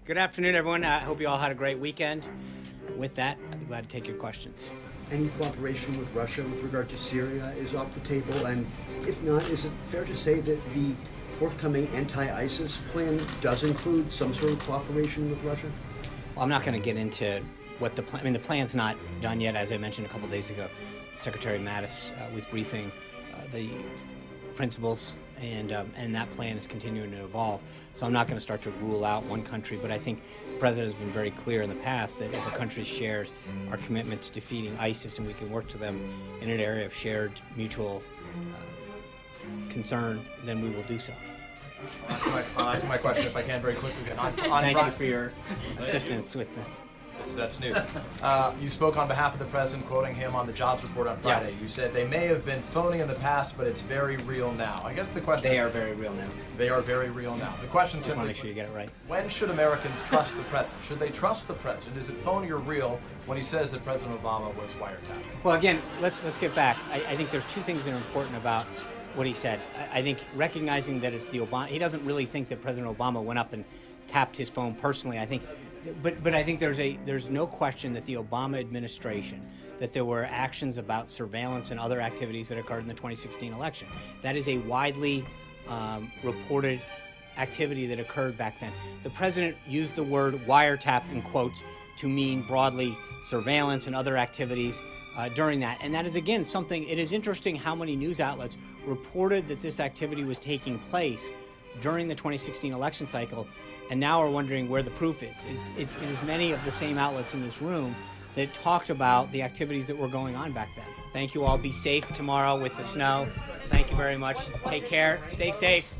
Good afternoon, everyone. I hope you all had a great weekend. With that, I'd be glad to take your questions. Any cooperation with Russia with regard to Syria is off the table, and if not, is it fair to say that the forthcoming anti-ISIS plan does include some sort of cooperation with Russia? Well, I'm not going to get into what the plan. I mean, the plan's not done yet. As I mentioned a couple days ago, Secretary Mattis was briefing the principals, and that plan is continuing to evolve. So I'm not going to start to rule out one country, but I think the president has been very clear in the past that if a country shares our commitment to defeating ISIS and we can work to them in an area of shared mutual concern, then we will do so. I'll ask my question if I can very quickly. Thank you for your assistance with the... That's news. You spoke on behalf of the president, quoting him on the jobs report on Friday. Yeah. You said they may have been phony in the past, but it's very real now. I guess the question They are very real now. They are very real now. The question Just want to simply, make sure you get it right. when should Americans trust the president? Should they trust the president? Is it phony or real when he says that President Obama was wiretapped? Well, again, let's get back. I think there's two things that are important about what he said. I think recognizing that it's the Obama, he doesn't really think that President Obama went up and tapped his phone personally. I think, but I think there's no question that the Obama administration, that there were actions about surveillance and other activities that occurred in the 2016 election. That is a widely reported activity that occurred back then. The president used the word wiretap in quotes to mean broadly surveillance and other activities during that. And that is, again, something, it is interesting how many news outlets reported that this activity was taking place during the 2016 election cycle, and now are wondering where the proof is. It is many of the same outlets in this room that talked about the activities that were going on back then. Thank you all. Be safe tomorrow with the snow. Thank you very much. Take care. Stay safe.